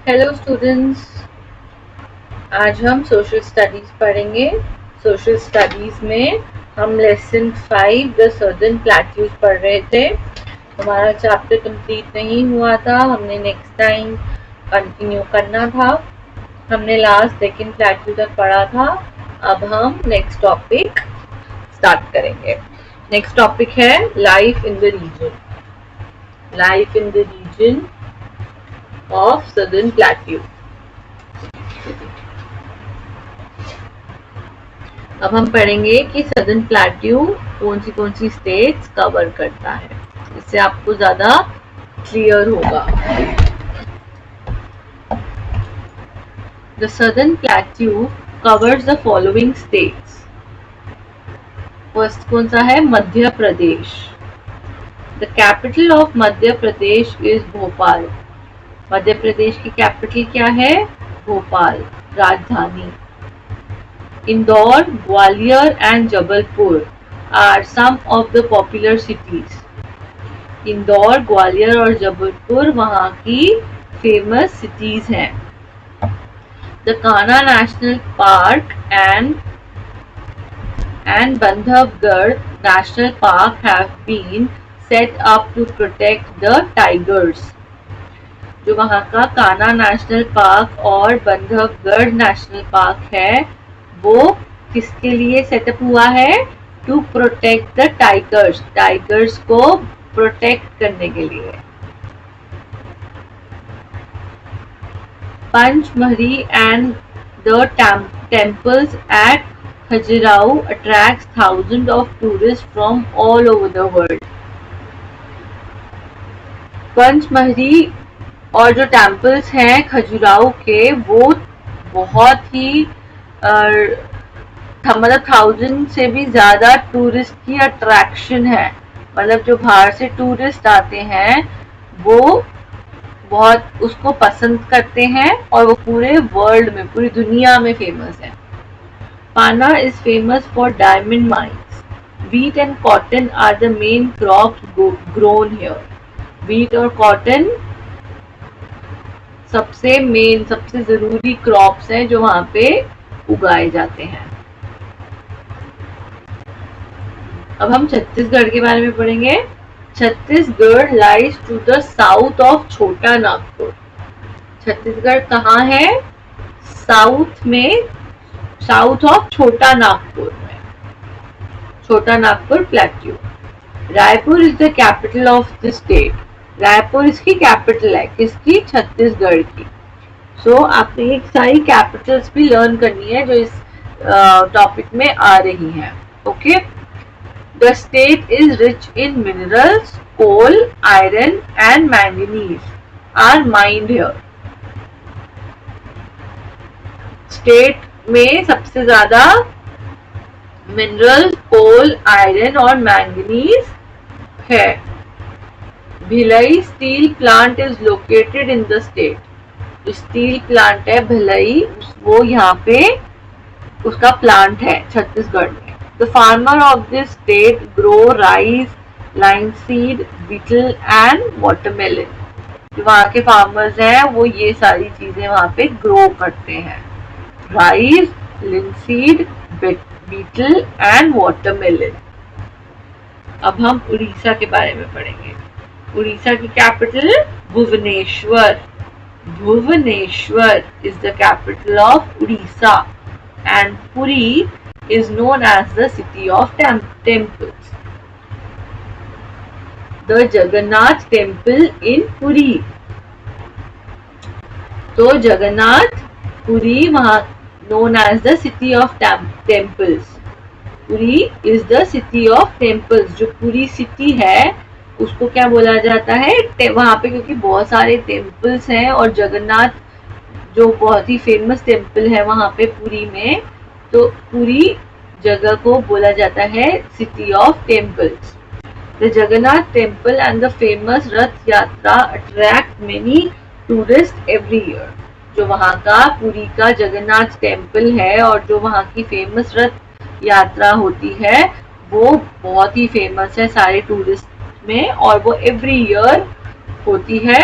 Hello students, आज हम social studies पढ़ेंगे। सोशल स्टडीज में हम लेसन 5 द सदर्न प्लेट्यूज पढ़ रहे थे। हमारा चैप्टर कंप्लीट नहीं हुआ था, हमने नेक्स्ट टाइम कंटिन्यू करना था। हमने लास्ट सेकंड प्लेट्यू तक पढ़ा था। अब हम नेक्स्ट टॉपिक स्टार्ट करेंगे। नेक्स्ट टॉपिक है life in the region. Life in the region of southern plateau. अब हम पढ़ेंगे कि सदर्न प्लेट्यू कौन सी स्टेट्स कवर करता है, इससे आपको ज्यादा क्लियर होगा। The southern plateau covers the following states. First कौन सा है? Madhya Pradesh. The capital of Madhya Pradesh is Bhopal. Madhya Pradesh की कैपिटल क्या है? भोपाल, राजधानी। Indore, Gwalior and Jabalpur are some of the popular cities. Indore, Gwalior और जबलपुर वहाँ की फेमस सिटीज हैं। The Kanha national park and Bandhavgarh national park have been set up to protect the tigers. जो वहाँ का कान्हा नेशनल पार्क और बांधवगढ़ नेशनल पार्क है, वो किसके लिए सेटअप हुआ है? To protect the tigers, tigers को प्रोटेक्ट करने के लिए। Pachmarhi and the temples at Khajuraho attracts thousands of tourists from all over the world. Pachmarhi और जो टेम्पल्स हैं खजुराहो के, वो बहुत ही मतलब 1000 से भी ज्यादा टूरिस्ट की अट्रैक्शन है। मतलब जो बाहर से टूरिस्ट आते हैं वो बहुत उसको पसंद करते हैं और वो पूरे वर्ल्ड में, पूरी दुनिया में फेमस है। Panna is famous for diamond mines. Wheat and cotton are the main crops grown here. Wheat और कॉटन सबसे जरूरी क्रॉप्स हैं जो वहां पे उगाए जाते हैं। अब हम छत्तीसगढ़ के बारे में पढ़ेंगे। Chhattisgarh lies to the south of Chota Nagpur. Chhattisgarh कहाँ है? साउथ में, साउथ ऑफ छोटा नागपुर में, छोटा Nagpur plateau. Raipur is the capital of the state. Raipur इसकी कैपिटल है, किसकी? छत्तीसगढ़ की। सो आपने एक सारी कैपिटल्स भी लर्न करनी है जो इस टॉपिक में आ रही हैं। Okay. The state is rich in minerals, coal, iron and manganese are mined here. State में सबसे ज्यादा मिनरल्स, कोल, आयरन और मैंगनीज है। Bhilai steel plant is located in the state. जो स्टील प्लांट है भिलाई, वो यहाँ पे उसका प्लांट है छत्तीसगढ़ में। The farmer of this state grow rice, linseed, betel and watermelon. जो वहाँ के फार्मर्स हैं वो ये सारी चीजें वहाँ पे ग्रो करते हैं। Rice, linseed, betel and watermelon. अब हम उड़ीसा के बारे में पढ़ेंगे। उड़ीसा की capital Bhubaneswar. Bhubaneswar is the capital of Odisha and Puri is known as the city of temples. The Jagannath temple in Puri. तो जगन्नाथ पुरी वहाँ known as the city of temples. Puri is the city of temples. जो पूरी city है उसको क्या बोला जाता है? वहां पे क्योंकि बहुत सारे टेम्पल्स हैं और जगन्नाथ जो बहुत ही फेमस टेम्पल है वहां पे पुरी में, तो पूरी जगह को बोला जाता है city of temples. The Jagannath temple and the famous रथ यात्रा attract many tourist every year. जो वहाँ का पुरी का जगन्नाथ टेम्पल है और जो वहाँ की फेमस रथ यात्रा होती है वो बहुत ही फेमस है सारे टूरिस्ट में, और वो एवरी ईयर होती है।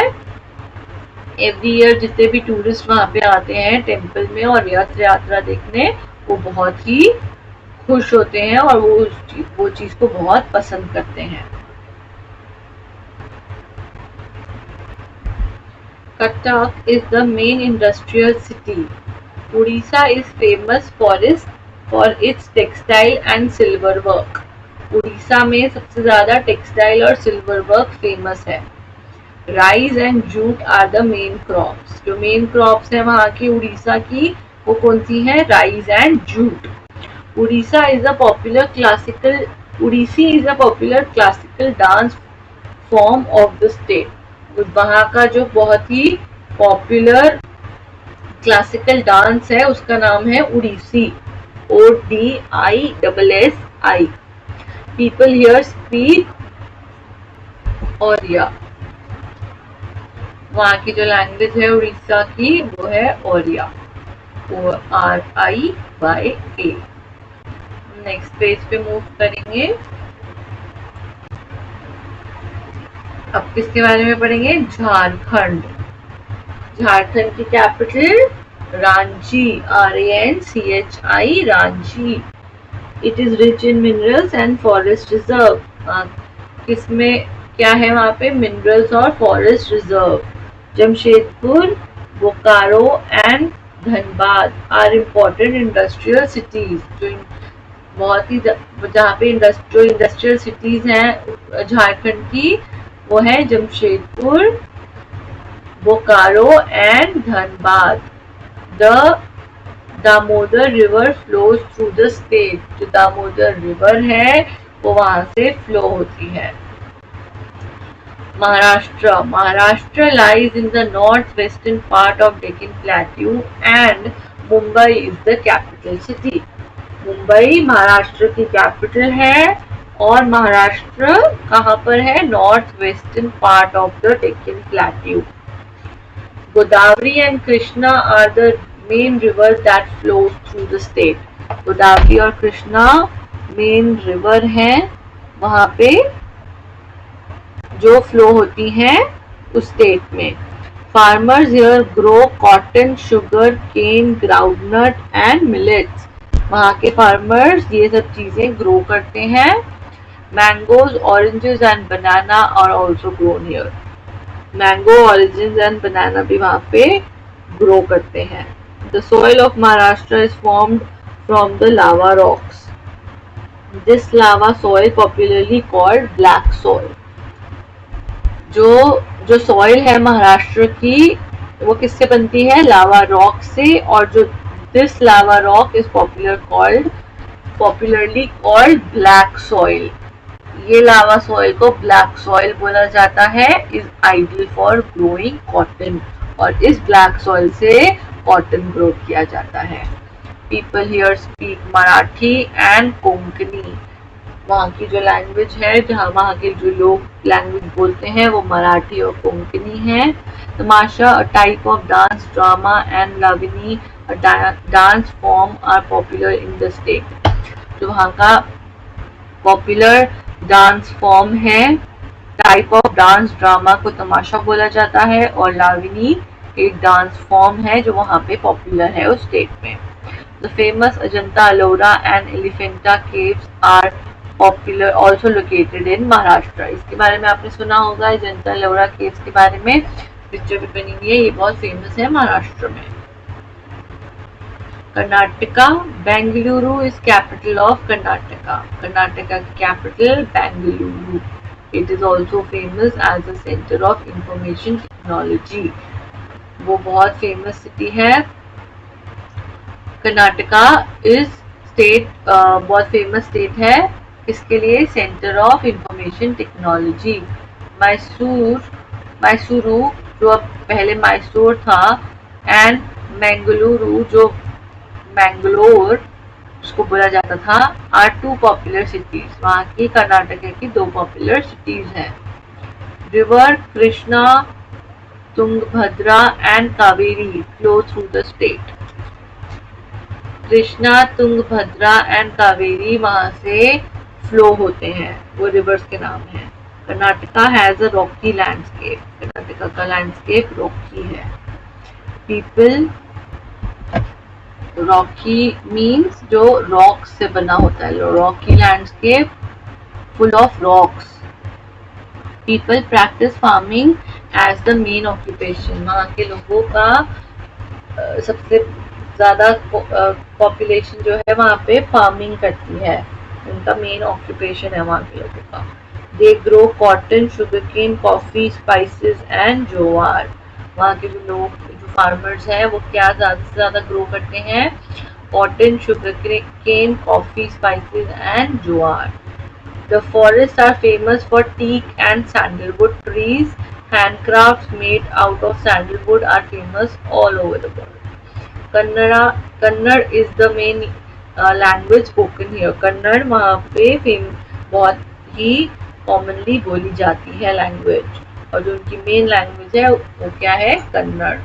एवरी ईयर जितने भी टूरिस्ट वहाँ पे आते हैं टेम्पल में और रथ यात्रा देखने, वो बहुत ही खुश होते हैं और वो चीज को बहुत पसंद करते हैं। Cuttack is the main industrial city. Odisha is famous for its textile and silver work. Orissa में सबसे ज्यादा टेक्सटाइल और सिल्वर वर्क फेमस है। Rice and jute are the main crops. जो मेन क्रॉप्स है वहाँ की उड़ीसा की, वो कौन सी है? Rice and jute. Orissa is a popular classical Odissi is a popular classical dance form of the state. वहाँ का जो बहुत ही पॉपुलर क्लासिकल डांस है उसका नाम है Odissi, ODISSI। People here speak Oriya. वहाँ की जो लैंग्वेज है उड़ीसा की वो है ओरिया, ORIYA। नेक्स्ट पेज पे मूव करेंगे। अब किसके बारे में पढ़ेंगे? झारखंड। झारखंड की capital Ranchi, RANCHI, Ranchi. It is rich in minerals and forest reserve. किसमें क्या है वहाँ पे? मिनरल्स और forest reserve. Jamshedpur, Bokaro and Dhanbad are important industrial cities. जो बहुत ही जहाँ पे जो इंडस्ट्रियल सिटीज हैं झारखंड की, वो है Jamshedpur, Bokaro and Dhanbad. The Damodar river flows through the state. जो दामोदर रिवर है वो वहां से फ्लो होती है। Maharashtra lies in the northwestern part of Deccan Plateau and Mumbai is the capital city. Mumbai Maharashtra की कैपिटल है और महाराष्ट्र कहाँ पर है? North western part of the Deccan plateau. Godavari and Krishna are the main river that flows through the state. Godavari और Krishna main river है वहां पे जो फ्लो होती हैं उस स्टेट में। Farmers here grow cotton, sugar cane, groundnut and millets. वहाँ के फार्मर्स ये सब चीजें ग्रो करते हैं। Mangoes, oranges and banana are also grown here. Mango, oranges and banana भी वहाँ पे ग्रो करते हैं। The soil of Maharashtra is formed from the lava rocks. This lava soil popularly called black soil. जो सॉइल है महाराष्ट्र की वो किससे बनती है? लावा रॉक से। और जो this lava rock is popularly called black soil. ये लावा सॉइल को ब्लैक सॉइल बोला जाता है। Is ideal for growing cotton. और इस ब्लैक सॉइल से कॉटन ग्रो किया जाता है। People here speak Marathi and Konkani. वहाँ की जो लैंग्वेज है, जहाँ वहाँ के जो लोग लैंग्वेज बोलते हैं वो मराठी और कोंकणी है। Tamasha, a type of dance, drama and lavani, a dance form are popular in the state. जो वहाँ का पॉपुलर डांस फॉर्म है, टाइप ऑफ डांस, ड्रामा को तमाशा बोला जाता है और लावनी एक डांस फॉर्म है जो वहाँ पे पॉपुलर है उस स्टेट में। The famous Ajanta Ellora and Elephanta caves are popular also located in Maharashtra. इसके बारे में आपने सुना होगा, अजंता अलोरा केव्स के बारे में पिक्चर भी बनी हुई है। ये बहुत फेमस है महाराष्ट्र में। Karnataka, Bengaluru is capital of Karnataka. Karnataka की capital Bengaluru. It is also famous as a centre of information technology. वो बहुत फेमस सिटी है। कर्नाटका इज बहुत फेमस स्टेट है। इसके लिए? Centre of information technology. Mysuru जो अब पहले मैसूर था, एंड बेंगलुरु जो मैंगलोर उसको बोला जाता था, आर टू पॉपुलर सिटीज। वहाँ की कर्नाटक की दो पॉपुलर सिटीज हैं। River Krishna, Tungabhadra and Kaveri flow through the state. Krishna, Tungabhadra and Kaveri वहां से फ्लो होते हैं, वो रिवर्स के नाम हैं। Karnataka has a rocky landscape, Karnataka का लैंडस्केप रॉकी है। पीपल, रॉकी मीन्स जो रॉक से बना होता है, rocky landscape full of rocks. People practice farming as the main occupation, वहाँ के लोगों का सबसे ज़्यादा पॉपुलेशन जो है वहाँ पे फार्मिंग करती है, उनका मेन ऑक्यूपेशन है वहाँ के लोगों का। They grow cotton, sugar cane, coffee, spices and jowar, वहाँ के जो लोग जो फार्मर्स हैं वो क्या ज़्यादा से ज़्यादा ग्रो करते हैं, cotton, sugar cane, coffee, spices and jowar. The forests are famous for teak and sandalwood trees. Handcrafts made out of sandalwood are famous all over the world. Kannada is the main language spoken here. Kannada वहाँ पे बहुत ही commonly बोली जाती है language, और जो उनकी main language है वो क्या है, कन्नड़।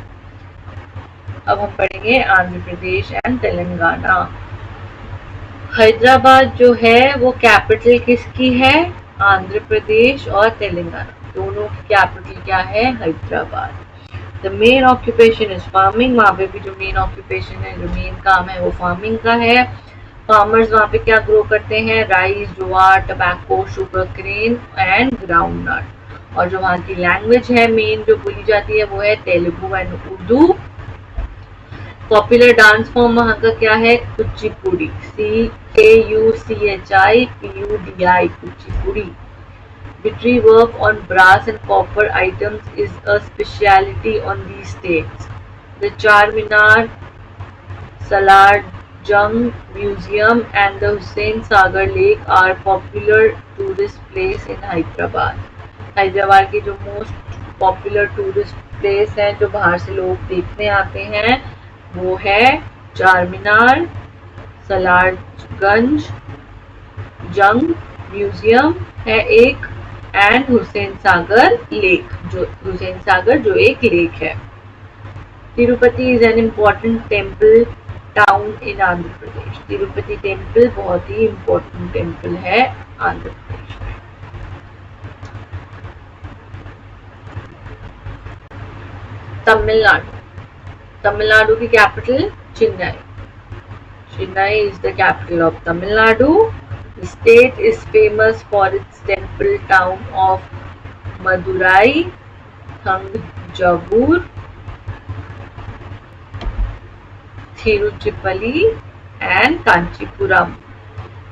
अब हम पढ़ेंगे आंध्र प्रदेश एंड तेलंगाना। हैदराबाद जो है वो कैपिटल किसकी है, आंध्र प्रदेश और तेलंगाना दोनों की कैपिटल क्या है, Hyderabad. The main occupation is farming, वहाँ पे भी जो मेन ऑक्यूपेशन है, जो मेन काम है वो फार्मिंग का है। फार्मर्स वहाँ पे क्या ग्रो करते हैं, rice, jowar, tobacco, sugarcane and groundnut. और जो वहाँ की लैंग्वेज है मेन जो बोली जाती है वो है Telugu and Urdu. Popular dance form वहाँ का क्या है, Kuchipudi, CKUCHIPUDI, Kuchipudi. Victory work on brass and copper items is a specialty on these states. The Charminar, Salarjung Museum and the Hussain Sagar Lake are popular tourist place in Hyderabad. Hyderabad की जो most popular tourist place है जो बाहर से लोग देखने आते हैं वो है चारमीनार, सलारगंज जंग म्यूजियम है एक, एंड हुसैन सागर लेक, जो हुसैन सागर जो एक लेक है। Tirupati is an important temple town in Andhra Pradesh, Tirupati temple बहुत ही इम्पोर्टेंट टेम्पल है आंध्र प्रदेश में। तमिलनाडु, तमिलनाडु की capital Chennai, Chennai is the capital of Tamil Nadu. The state is famous for its temple town of Madurai, Thanjavur, Tiruchirappalli and Kanchipuram।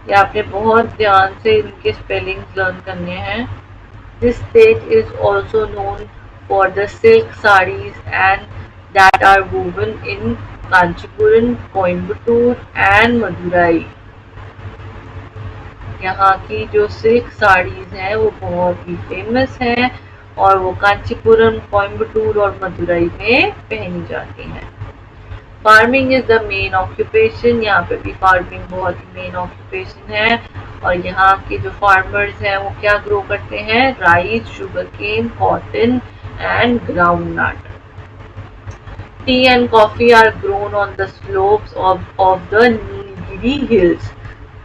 ये आपने बहुत ध्यान से इनके स्पेलिंग्स लर्न करने हैं। This state is also known for the silk sarees and that are woven in Kanchipuram, Coimbatore and Madurai। यहाँ की जो सिल्क साड़ीज हैं वो बहुत ही फेमस हैं और वो कांचीपुरम, कोयम्बटूर और मदुरई में पहनी जाती हैं। Farming is the main occupation, यहाँ पे भी फार्मिंग बहुत ही मेन ऑक्यूपेशन है और यहाँ के जो फार्मर्स हैं वो क्या ग्रो करते हैं, rice, sugarcane, cotton and groundnut. Tea and coffee are grown on the slopes of the Nilgiri hills.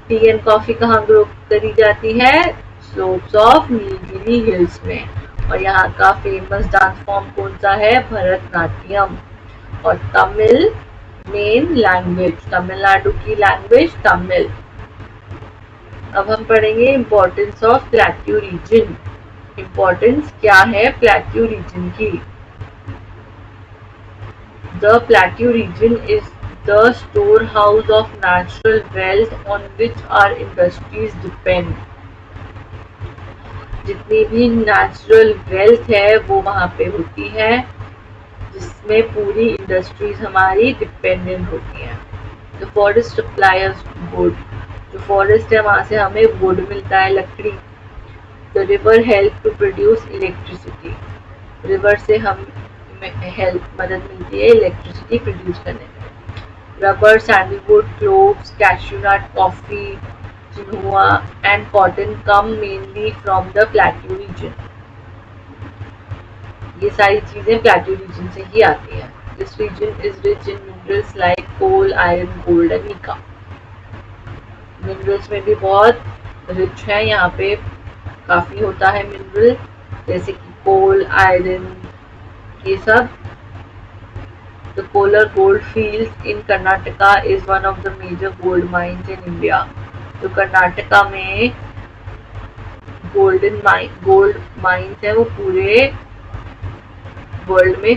Tea and coffee कहाँ ग्रो करी जाती है, स्लोप्स ऑफ नीलगिरी हिल्स में। और यहाँ का फेमस डांस फॉर्म कौन सा है, भरतनाट्यम। और तमिल मेन लैंग्वेज, तमिलनाडु की लैंग्वेज तमिल। अब हम पढ़ेंगे importance of plateau region. Importance क्या है प्लेट्यू रीजन की। The plateau region is the storehouse of natural wealth on which our industries depend। जितनी भी नेचुरल वेल्थ है वो वहाँ पे होती है जिसमें पूरी इंडस्ट्रीज हमारी डिपेंडेंट होती हैं। द फॉरेस्ट सप्लायर्स वुड, जो फॉरेस्ट है वहाँ से हमें वुड मिलता है, लकड़ी। The river help to produce electricity, रिवर से हम हेल्प मदद मिलती है इलेक्ट्रिसिटी प्रोड्यूस करने में। Rubber, sandalwood, cloves, cashew nut, coffee, quinoa and cotton come mainly from the plateau region। ये सारी चीजें प्लेट्यू रीजन से ही आती हैं। This region is rich in minerals like coal, iron, gold and mica। Minerals में भी बहुत रिच है यहाँ पे काफ़ी होता है मिनरल, जैसे कि कोल, आयरन, ये सब। The Kolar Goldfields in Karnataka is one of the major gold mines in India. तो कर्नाटका में गोल्ड माइंस है वो पूरे वर्ल्ड में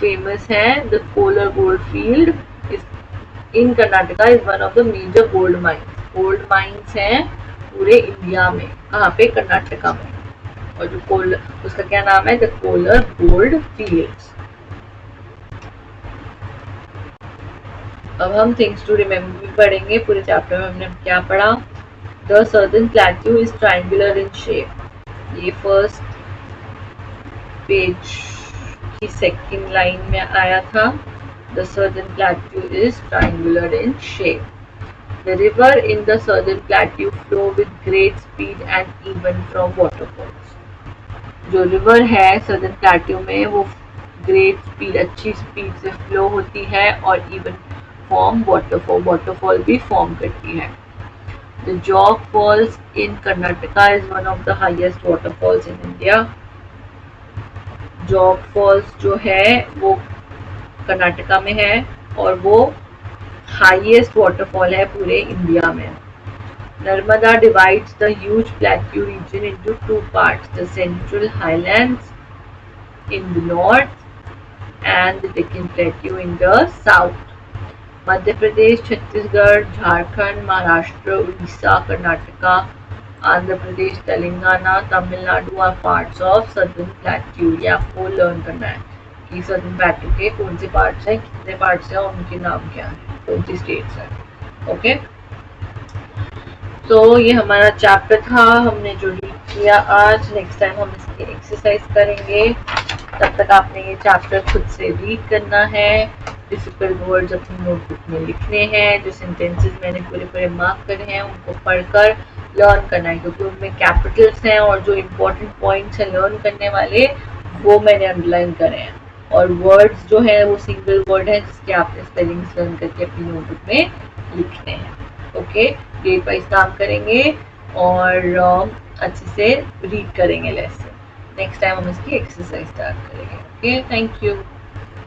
फेमस है. The Kolar gold field is in Karnataka is one of the major gold mines हैं पूरे इंडिया में. कहाँ पे? कर्नाटका में. और जो कोलर, उसका क्या नाम है? The Kolar gold fields. अब हम थिंग्स टू रिमेम्बर भी पढ़ेंगे. पूरे चैप्टर में हमने क्या पढ़ा? The southern plateau is triangular in shape. ये फर्स्ट पेज की सेकंड लाइन में आया था. The southern plateau is triangular in shape. The river in the southern plateau flow with great speed and even from waterfalls. जो river है southern plateau में वो great speed, अच्छी स्पीड से फ्लो होती है और इवन फॉर्म वाटरफॉल भी फॉर्म करती है. The Jog Falls in Karnataka is one of the highest waterfalls in India. Jog falls जो है वो कर्नाटका में है और वो हाईएस्ट वाटरफॉल है पूरे इंडिया में. Narmada divides the huge plateau region into two parts, the Central Highlands in the north and the Deccan Plateau in the south. Madhya Pradesh, Chhattisgarh, Jharkhand, Maharashtra, Orissa, Karnataka, Andhra Pradesh, Telangana, Tamil Nadu are parts of southern plateau. ये आपको लर्न करना है कि सदर्न प्लेट्यू के कौन से पार्ट्स हैं, कितने पार्ट्स हैं और उनके नाम क्या हैं, कौन सी स्टेट्स हैं. ओके, तो ये हमारा चैप्टर था, हमने जो रीड किया आज. नेक्स्ट टाइम हम इसकी एक्सरसाइज करेंगे. तब तक आपने ये चैप्टर खुद से रीड करना है. डिफिकल्ट वर्ड्स अपनी नोटबुक में लिखने हैं. जो सेंटेंसेस मैंने पूरे मार्क करे हैं उनको पढ़कर लर्न करना है, क्योंकि उनमें कैपिटल्स हैं और जो इम्पोर्टेंट पॉइंट्स हैं लर्न करने वाले वो मैंने अंडरलाइन करे हैं. और वर्ड्स जो है वो सिंगल वर्ड है जिसके आपने स्पेलिंग्स लर्न करके अपनी नोटबुक में लिखने हैं. ओके, डेट वाइज काम करेंगे और अच्छे से रीड करेंगे लेसन. नेक्स्ट टाइम हम इसकी एक्सरसाइज स्टार्ट करेंगे. Okay, thank you.